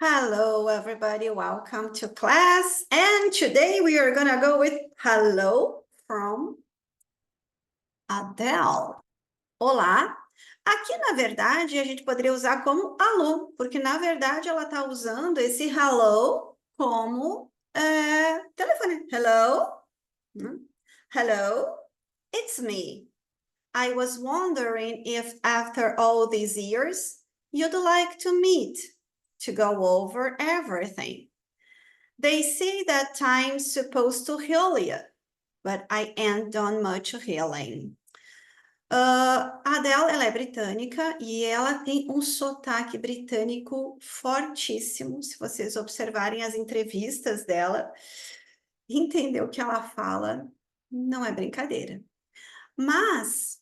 Hello, everybody. Welcome to class. And today we are going to go with hello from Adele. Olá. Aqui, na verdade, a gente poderia usar como alô, porque, na verdade, ela está usando esse hello como telefone. Hello? Hello? It's me. I was wondering if after all these years, you'd like to meet to go over everything. They say that time's supposed to heal you, but I ain't done much healing. A Adele, ela é britânica e ela tem um sotaque britânico fortíssimo. Se vocês observarem as entrevistas dela, entender o que ela fala não é brincadeira. Mas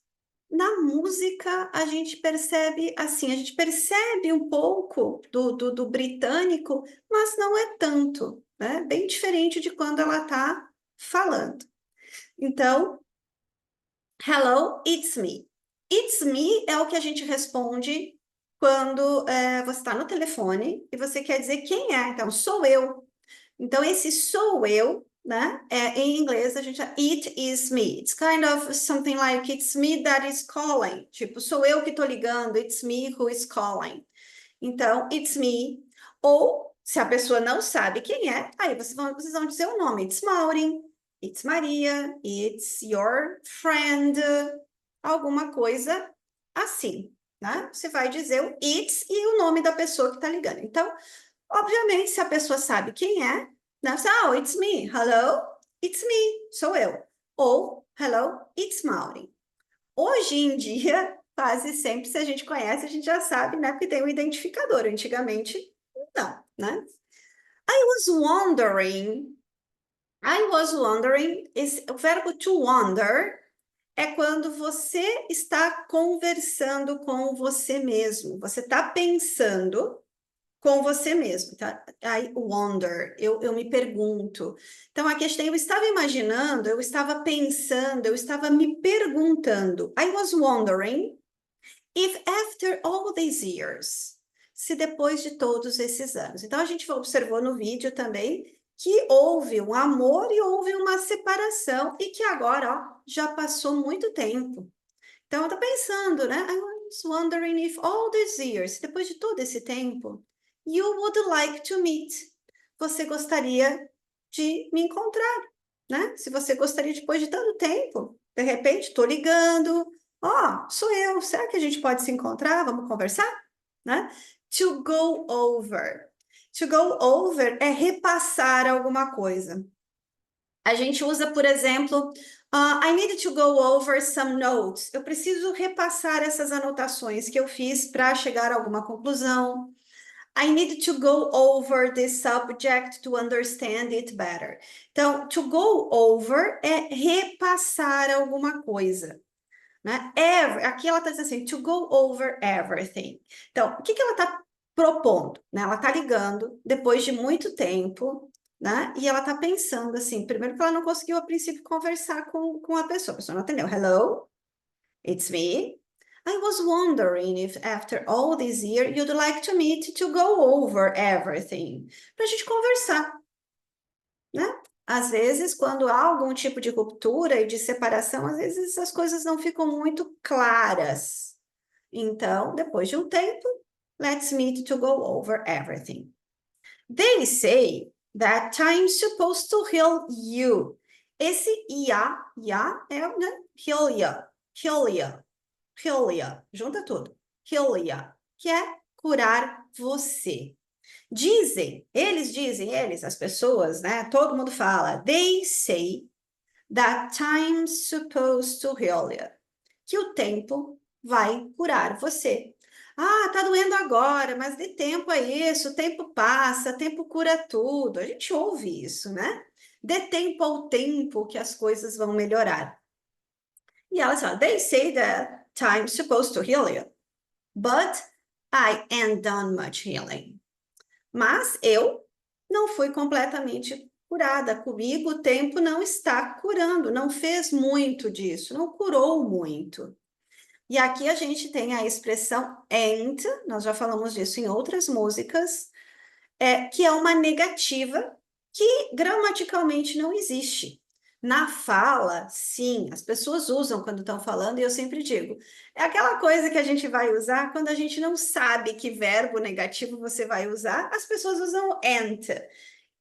na música a gente percebe assim, a gente percebe um pouco do britânico, mas não é tanto, né? Bem diferente de quando ela está falando. Então, hello, it's me. It's me é o que a gente responde quando você está no telefone e você quer dizer quem é. Então, sou eu. Então, esse sou eu, né? Em inglês, a gente it is me. It's kind of something like it's me that is calling. Tipo, sou eu que estou ligando, it's me who is calling. Então, it's me. Ou, se a pessoa não sabe quem é, aí vocês vão dizer o nome. It's Maureen, it's Maria, it's your friend, alguma coisa assim, né? Você vai dizer o it's e o nome da pessoa que está ligando. Então, obviamente, se a pessoa sabe quem é, né? Oh, it's me. Hello, it's me. Sou eu. Ou, hello, it's Maureen. Hoje em dia, quase sempre, se a gente conhece, a gente já sabe, né? Porque tem um identificador. Antigamente, não, né? I was wondering, o verbo to wonder é quando você está conversando com você mesmo. Você está pensando com você mesmo, tá? I wonder, eu me pergunto. Então, a questão, eu estava imaginando, eu estava pensando, eu estava me perguntando. I was wondering if after all these years, se depois de todos esses anos. Então, a gente observou no vídeo também que houve um amor e houve uma separação e que agora, ó, já passou muito tempo. Então, eu estou pensando, né? I was wondering if all these years, depois de todo esse tempo, you would like to meet. Você gostaria de me encontrar, né? Se você gostaria depois de tanto tempo, de repente, estou ligando, ó, sou eu, será que a gente pode se encontrar? Vamos conversar? Né? To go over. To go over é repassar alguma coisa. A gente usa, por exemplo, I need to go over some notes. Eu preciso repassar essas anotações que eu fiz para chegar a alguma conclusão. I need to go over this subject to understand it better. Então, to go over é repassar alguma coisa. Né? Aqui ela está dizendo assim, to go over everything. Então, o que ela está propondo? Né? Ela está ligando depois de muito tempo, né? E ela está pensando assim, primeiro que ela não conseguiu a princípio conversar com a pessoa não entendeu. Hello, it's me. I was wondering if after all this year you'd like to meet to go over everything. Para a gente conversar, né? Às vezes, quando há algum tipo de ruptura e de separação, às vezes as coisas não ficam muito claras. Então, depois de um tempo, let's meet to go over everything. They say that time's supposed to heal you. Esse ya é, né? Heal ya, junta tudo. Heal ya, que é curar você. Eles, as pessoas, né? Todo mundo fala, they say that time's supposed to heal you. Que o tempo vai curar você. Ah, tá doendo agora, mas de tempo é isso, o tempo passa, o tempo cura tudo. A gente ouve isso, né? Dê tempo ao tempo que as coisas vão melhorar. E ela fala, they say that time's supposed to heal you, but I ain't done much healing. Mas eu não fui completamente curada. Comigo o tempo não está curando, não fez muito disso, não curou muito. E aqui a gente tem a expressão ain't, nós já falamos disso em outras músicas, que é uma negativa que gramaticalmente não existe. Na fala, sim, as pessoas usam quando estão falando, e eu sempre digo, é aquela coisa que a gente vai usar quando a gente não sabe que verbo negativo você vai usar, as pessoas usam ain't.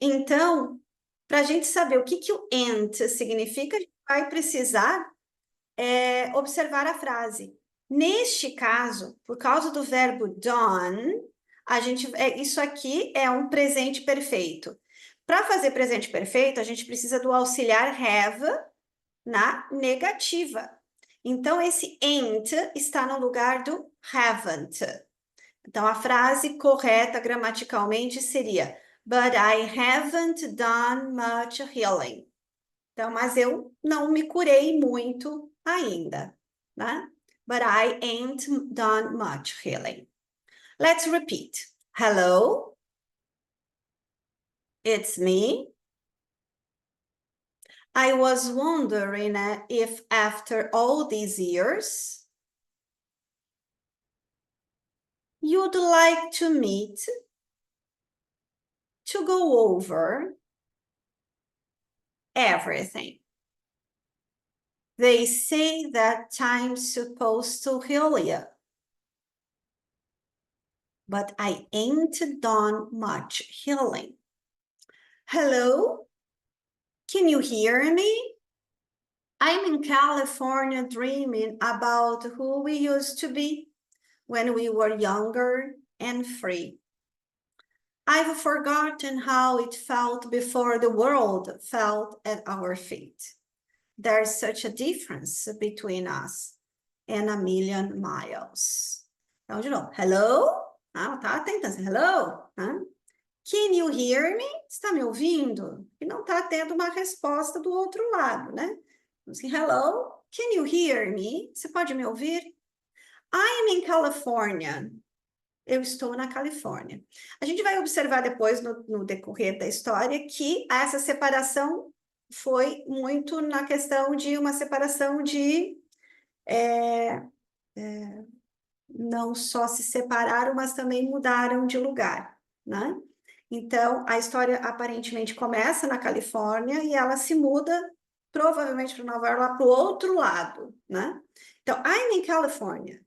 Então, para a gente saber o que, que o ain't significa, a gente vai precisar observar a frase. Neste caso, por causa do verbo done, isso aqui é um presente perfeito. Para fazer presente perfeito, a gente precisa do auxiliar have na negativa. Então, esse ain't está no lugar do haven't. Então, a frase correta gramaticalmente seria: But I haven't done much healing. Então, mas eu não me curei muito ainda, né? But I ain't done much healing. Let's repeat. Hello, it's me. I was wondering if after all these years you'd like to meet to go over everything. They say that time's supposed to heal you, but I ain't done much healing. Hello, can you hear me? I'm in California dreaming about who we used to be when we were younger and free. I've forgotten how it felt before the world fell at our feet. There's such a difference between us and a million miles. Então, de novo, hello? Ah, tá tentando dizer hello? Ah? Can you hear me? Está me ouvindo? E não está tendo uma resposta do outro lado, né? Assim, hello? Can you hear me? Você pode me ouvir? I'm in California. Eu estou na Califórnia. A gente vai observar depois, no decorrer da história, que essa separação foi muito na questão de uma separação de não só se separaram, mas também mudaram de lugar, né? Então, a história aparentemente começa na Califórnia e ela se muda provavelmente para Nova York, lá para o outro lado, né? Então, I'm in California,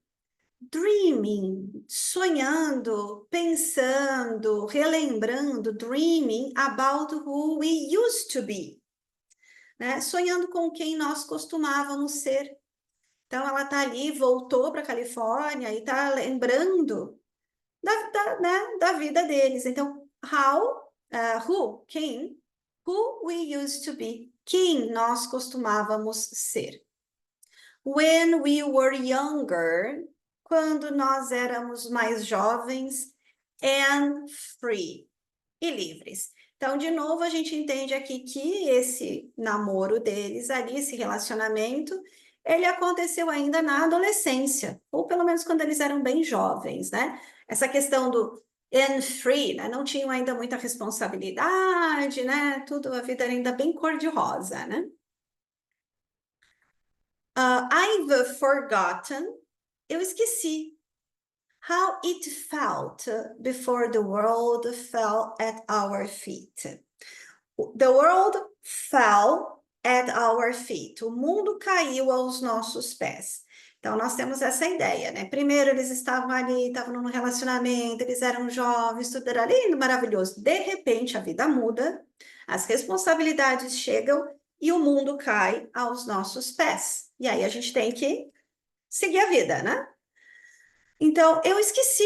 dreaming, sonhando, pensando, relembrando, dreaming about who we used to be, né? Sonhando com quem nós costumávamos ser. Então, ela está ali, voltou para a Califórnia e está lembrando da vida deles. Então, quem, who we used to be, quem nós costumávamos ser. When we were younger, quando nós éramos mais jovens, and free, e livres. Então, de novo, a gente entende aqui que esse namoro deles ali, esse relacionamento, ele aconteceu ainda na adolescência, ou pelo menos quando eles eram bem jovens, né? Essa questão do and free, né? Não tinham ainda muita responsabilidade, né? Tudo, a vida era ainda bem cor-de-rosa, né? I've forgotten, eu esqueci, how it felt before the world fell at our feet. The world fell at our feet. O mundo caiu aos nossos pés. Então, nós temos essa ideia, né? Primeiro, eles estavam ali, estavam num relacionamento, eles eram jovens, tudo era lindo, maravilhoso. De repente, a vida muda, as responsabilidades chegam e o mundo cai aos nossos pés. E aí, a gente tem que seguir a vida, né? Então, eu esqueci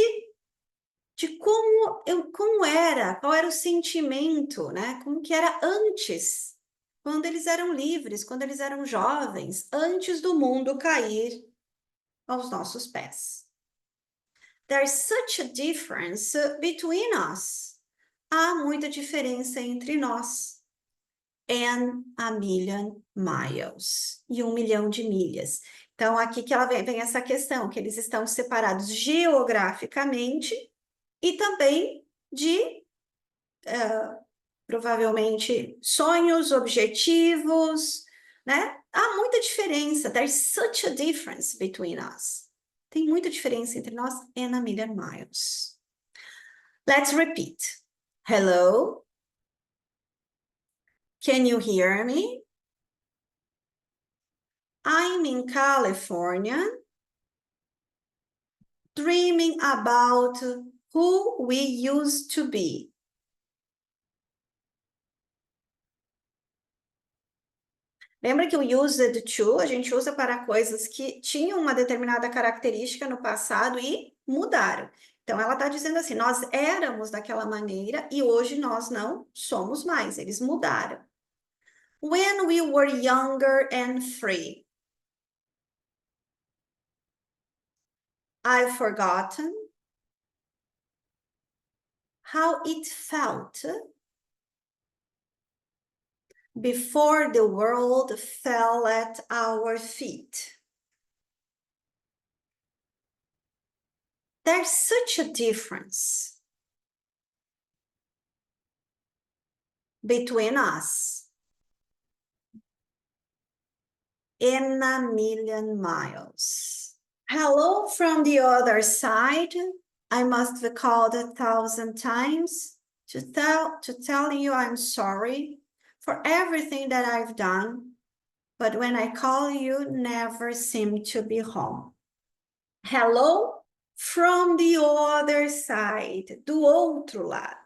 de como era, qual era o sentimento, né? Como que era antes, quando eles eram livres, quando eles eram jovens, antes do mundo cair aos nossos pés. There's such a difference between us. Há muita diferença entre nós. And a million miles. E 1 milhão de milhas. Então, aqui que ela vem essa questão, que eles estão separados geograficamente e também de, provavelmente, sonhos, objetivos, né? Há muita diferença. There's such a difference between us. Tem muita diferença entre nós and a million miles. Let's repeat. Hello? Can you hear me? I'm in California, dreaming about who we used to be. Lembra que o used to a gente usa para coisas que tinham uma determinada característica no passado e mudaram. Então, ela está dizendo assim: nós éramos daquela maneira e hoje nós não somos mais, eles mudaram. When we were younger and free. I've forgotten how it felt before the world fell at our feet. There's such a difference between us in a million miles. Hello from the other side. I must have called 1,000 times to tell you I'm sorry for everything that I've done, but when I call you, never seem to be home. Hello from the other side, do outro lado.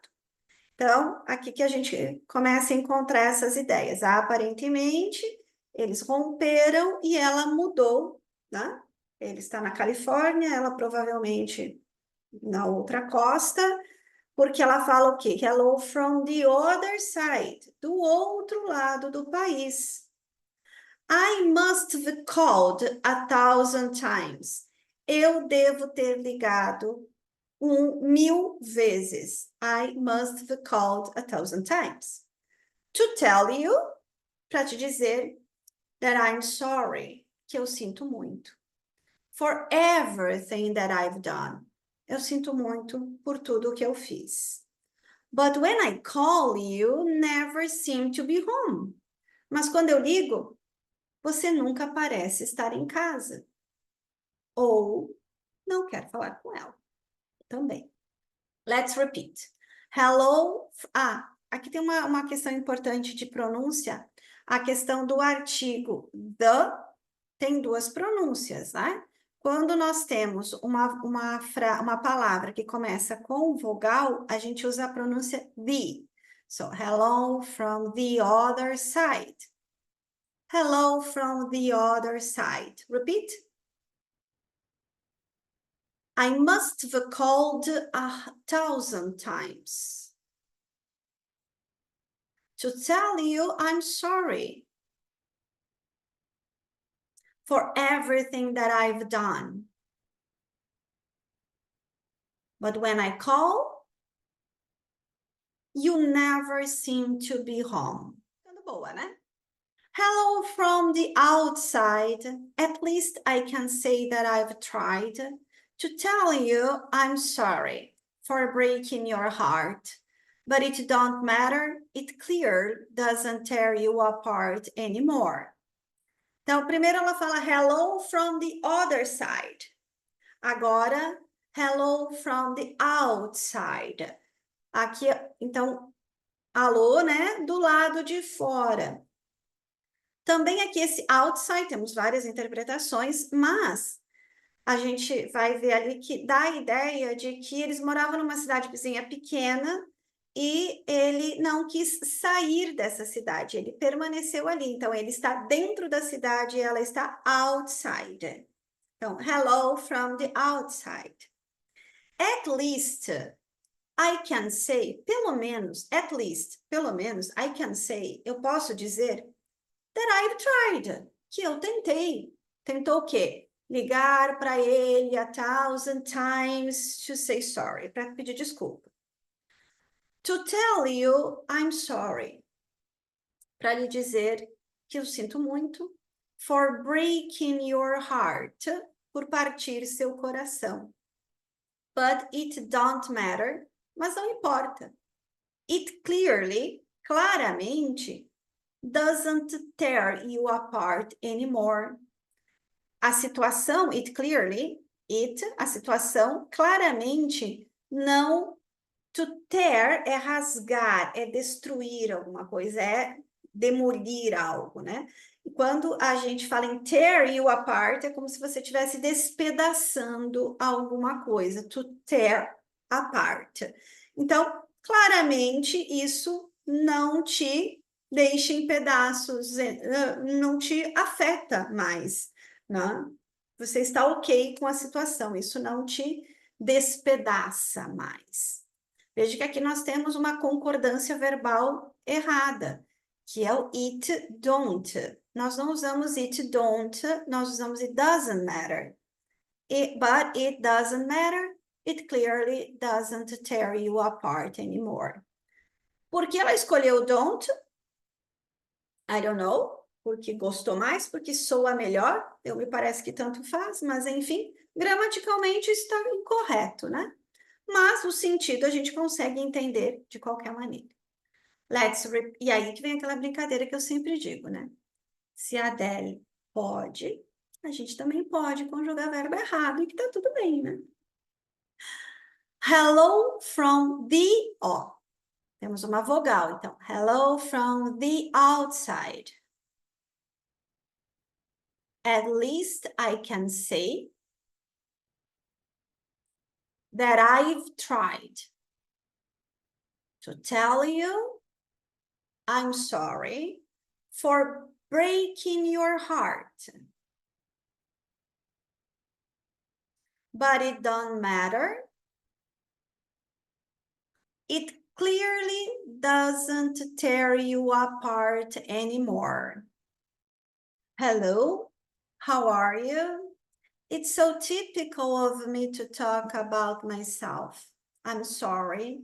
Então, aqui que a gente começa a encontrar essas ideias. Aparentemente, eles romperam e ela mudou, né? Ele está na Califórnia, ela provavelmente na outra costa, porque ela fala o quê? Hello from the other side, do outro lado do país. I must have called 1,000 times. Eu devo ter ligado 1.000 vezes. I must have called 1,000 times. To tell you, para te dizer that I'm sorry, que eu sinto muito. For everything that I've done. Eu sinto muito por tudo que eu fiz. But when I call you, never seem to be home. Mas quando eu ligo, você nunca parece estar em casa. Ou não quer falar com ela também. Let's repeat. Hello. Aqui tem uma questão importante de pronúncia. A questão do artigo the tem duas pronúncias, né? Quando nós temos uma palavra que começa com vogal, a gente usa a pronúncia the. So, hello from the other side. Hello from the other side. Repeat. I must have called 1,000 times to tell you I'm sorry for everything that I've done. But when I call, you never seem to be home. Boa, né? Hello from the outside. At least I can say that I've tried to tell you I'm sorry for breaking your heart. But it don't matter. It clear doesn't tear you apart anymore. Então, primeiro ela fala hello from the other side. Agora, hello from the outside. Aqui, então, alô, né? Do lado de fora. Também aqui esse outside, temos várias interpretações, mas a gente vai ver ali que dá a ideia de que eles moravam numa cidade vizinha pequena e ele não quis sair dessa cidade, ele permaneceu ali. Então, ele está dentro da cidade e ela está outside. Então, hello from the outside. At least, I can say, pelo menos, at least, pelo menos, I can say, eu posso dizer that I've tried, que eu tentei. Tentou o quê? Ligar para ele 1,000 times to say sorry, para pedir desculpa. To tell you I'm sorry, para lhe dizer que eu sinto muito. For breaking your heart, por partir seu coração. But it don't matter, mas não importa. It clearly, claramente, doesn't tear you apart anymore. A situação, a situação claramente não To tear é rasgar, é destruir alguma coisa, é demolir algo, né? E quando a gente fala em tear you apart, é como se você estivesse despedaçando alguma coisa. To tear apart. Então, claramente, isso não te deixa em pedaços, não te afeta mais, né? Você está ok com a situação, isso não te despedaça mais. Veja que aqui nós temos uma concordância verbal errada, que é o it don't. Nós não usamos it don't, nós usamos it doesn't matter. But it doesn't matter, it clearly doesn't tear you apart anymore. Por que ela escolheu don't? I don't know. Porque gostou mais, porque soa melhor. Eu me parece que tanto faz, mas enfim, gramaticalmente está incorreto, né? Mas o sentido a gente consegue entender de qualquer maneira. E aí que vem aquela brincadeira que eu sempre digo, né? Se a Adele pode, a gente também pode conjugar verbo errado e que tá tudo bem, né? Hello from the, ó, temos uma vogal, então. Hello from the outside. At least I can say that I've tried to tell you I'm sorry for breaking your heart. But it don't matter. It clearly doesn't tear you apart anymore. Hello, how are you? It's so typical of me to talk about myself. I'm sorry.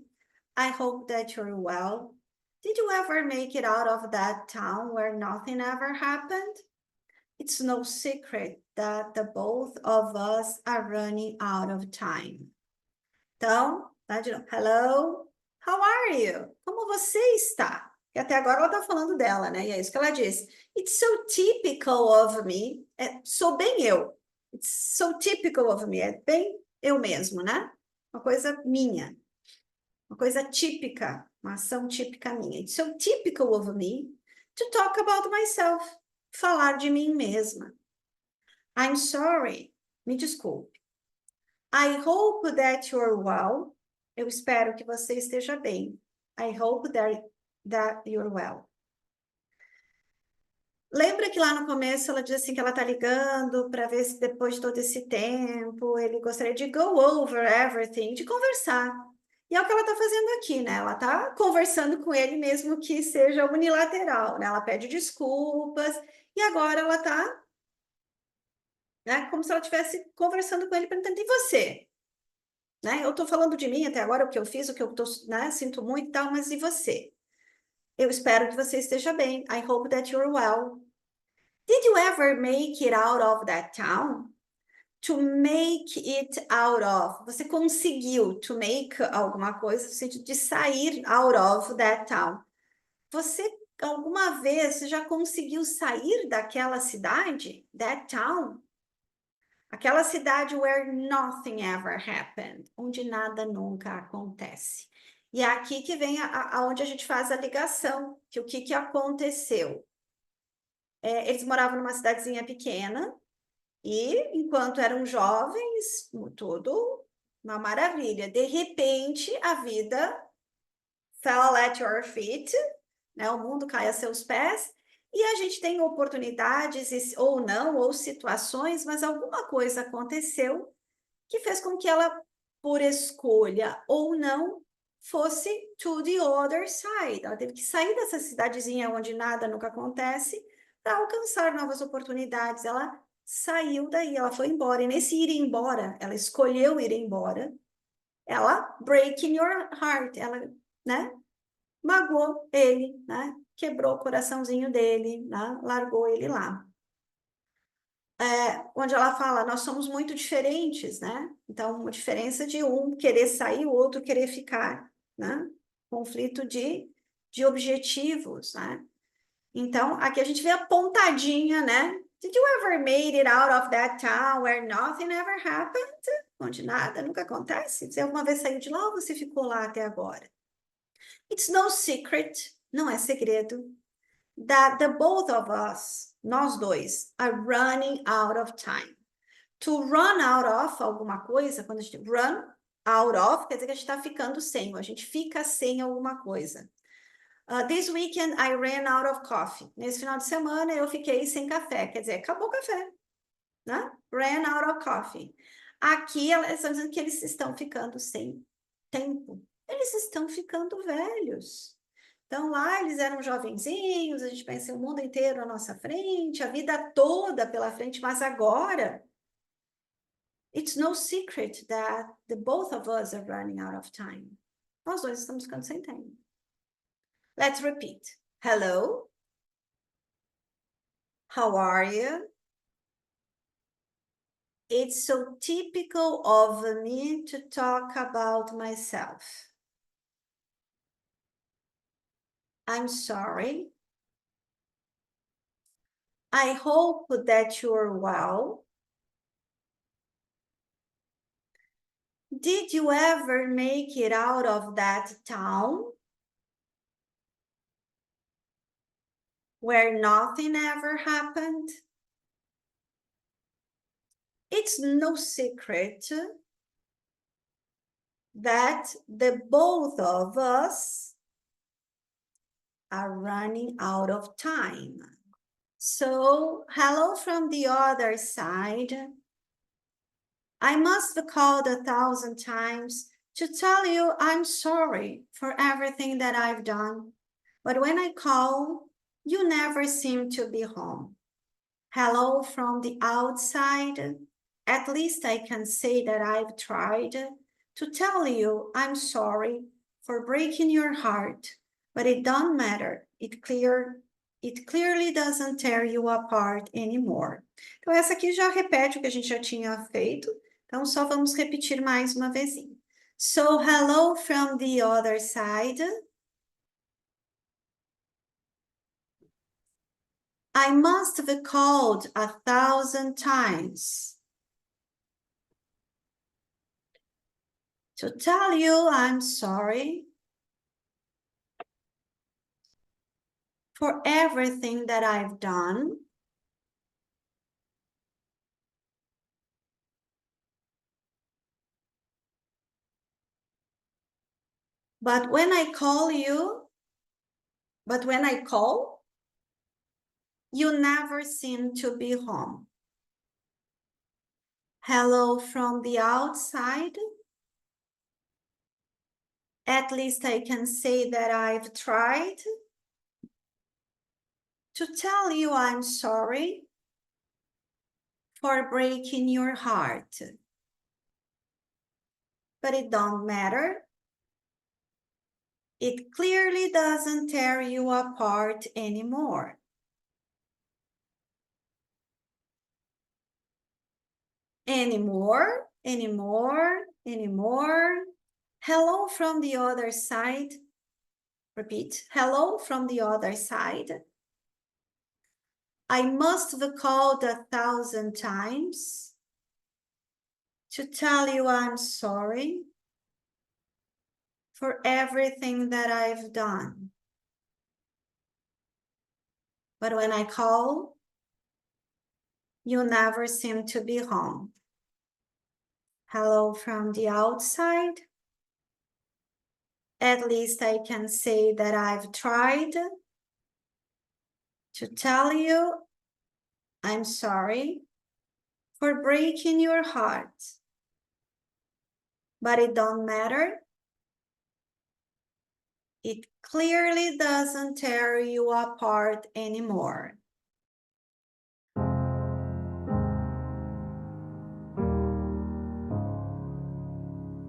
I hope that you're well. Did you ever make it out of that town where nothing ever happened? It's no secret that the both of us are running out of time. Então, tá de novo. Hello, how are you? Como você está? E até agora ela tá falando dela, né? E é isso que ela disse. It's so typical of me. Sou bem eu. It's so typical of me. É bem eu mesmo, né? Uma coisa minha. Uma coisa típica. Uma ação típica minha. It's so typical of me to talk about myself. Falar de mim mesma. I'm sorry. Me desculpe. I hope that you're well. Eu espero que você esteja bem. I hope that you're well. Lembra que lá no começo ela disse assim que ela tá ligando para ver se depois de todo esse tempo ele gostaria de go over everything, de conversar. E é o que ela tá fazendo aqui, né? Ela tá conversando com ele mesmo que seja unilateral, né? Ela pede desculpas e agora ela tá, né, como se ela estivesse conversando com ele perguntando: e você? Né? Eu estou falando de mim até agora, o que eu fiz, o que eu tô, né, sinto muito e tal, mas e você? Eu espero que você esteja bem. I hope that you're well. Did you ever make it out of that town? To make it out of. Você conseguiu to make alguma coisa no sentido de sair out of that town. Você alguma vez já conseguiu sair daquela cidade? That town? Aquela cidade where nothing ever happened, onde nada nunca acontece. E é aqui que vem aonde a gente faz a ligação, que o que aconteceu? Eles moravam numa cidadezinha pequena, e enquanto eram jovens, tudo uma maravilha. De repente, a vida fell at your feet, né? O mundo cai a seus pés, e a gente tem oportunidades, ou não, ou situações, mas alguma coisa aconteceu que fez com que ela, por escolha ou não, fosse to the other side. Ela teve que sair dessa cidadezinha onde nada nunca acontece para alcançar novas oportunidades. Ela saiu daí, ela foi embora. E nesse ir embora, ela escolheu ir embora. Ela breaking your heart, ela, né, magoou ele, né? Quebrou o coraçãozinho dele, né? Largou ele lá. Onde ela fala, nós somos muito diferentes, né? Então, uma diferença de um querer sair, o outro querer ficar, né? Conflito de objetivos, né? Então, aqui a gente vê a pontadinha, né? Did you ever made it out of that town where nothing ever happened? Onde nada nunca acontece? Você alguma vez saiu de lá ou você ficou lá até agora? It's no secret, não é segredo, that the both of us, nós dois, are running out of time. To run out of alguma coisa, quando a gente run out of, quer dizer que a gente está ficando sem, ou a gente fica sem alguma coisa. This weekend I ran out of coffee. Nesse final de semana eu fiquei sem café, quer dizer, acabou o café, né? Ran out of coffee. Aqui elas estão dizendo que eles estão ficando sem tempo. Eles estão ficando velhos. Então lá eles eram jovenzinhos, a gente pensa o mundo inteiro à nossa frente, a vida toda pela frente, mas agora it's no secret that the both of us are running out of time. Nós dois estamos ficando sem tempo. Let's repeat. Hello. How are you? It's so typical of me to talk about myself. I'm sorry. I hope that you're well. Did you ever make it out of that town where nothing ever happened? It's no secret that the both of us are running out of time. So, hello from the other side. I must have called 1,000 times to tell you I'm sorry for everything that I've done. But when I call, you never seem to be home. Hello from the outside. At least I can say that I've tried to tell you I'm sorry for breaking your heart, but it don't matter. It clearly doesn't tear you apart anymore. Então essa aqui já repete o que a gente já tinha feito. Então só vamos repetir mais uma vezinha. So hello from the other side. I must have called 1,000 times to tell you I'm sorry for everything that I've done. But when I call, you never seem to be home. Hello from the outside. At least I can say that I've tried to tell you I'm sorry for breaking your heart. But it don't matter. It clearly doesn't tear you apart anymore. Anymore. Hello from the other side. Repeat. Hello from the other side. I must have called 1,000 times to tell you I'm sorry for everything that I've done. But when I call, you never seem to be home. Hello from the outside. At least I can say that I've tried to tell you I'm sorry for breaking your heart. But it don't matter. It clearly doesn't tear you apart anymore.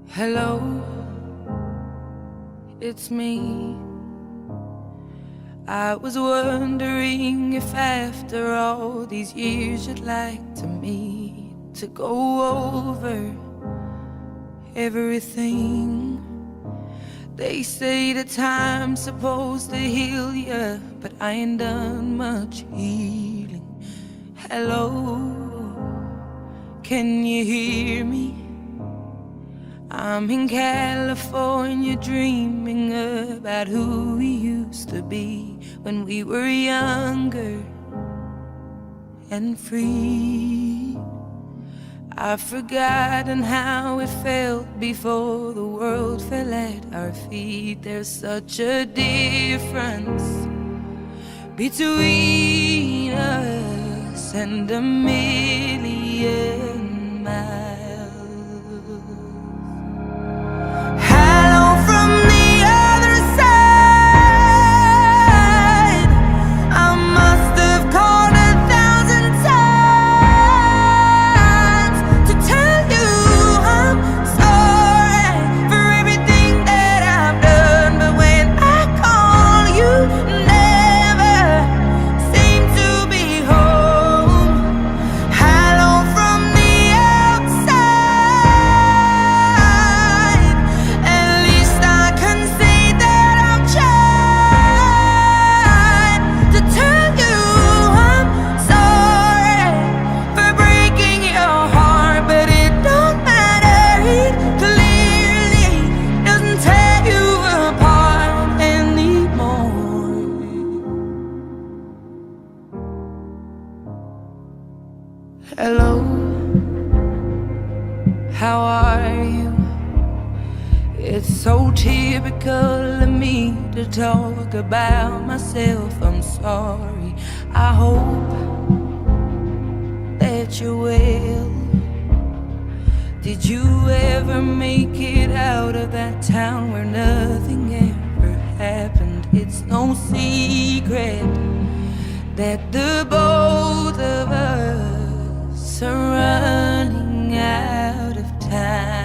Hello, it's me. I was wondering if after all these years you'd like to meet to go over everything. They say that time's supposed to heal ya, but I ain't done much healing. Hello, can you hear me? I'm in California dreaming about who we used to be when we were younger and free. I've forgotten how it felt before the world fell at our feet. There's such a difference between us and a million miles. Hello from the other side. I must have called 1,000 times to tell you I'm sorry for everything that I've done. But when I call, you never seem to be home. Hello from the outside. At least I can say that I've tried to tell you I'm sorry for breaking your heart, but it don't matter. It clearly doesn't tear you apart anymore. Hello, how are you? It's so typical of me to talk about myself. I'm sorry. I hope that you're well. Did you ever make it out of that town where nothing ever happened? It's no secret that the both of us are running out of time.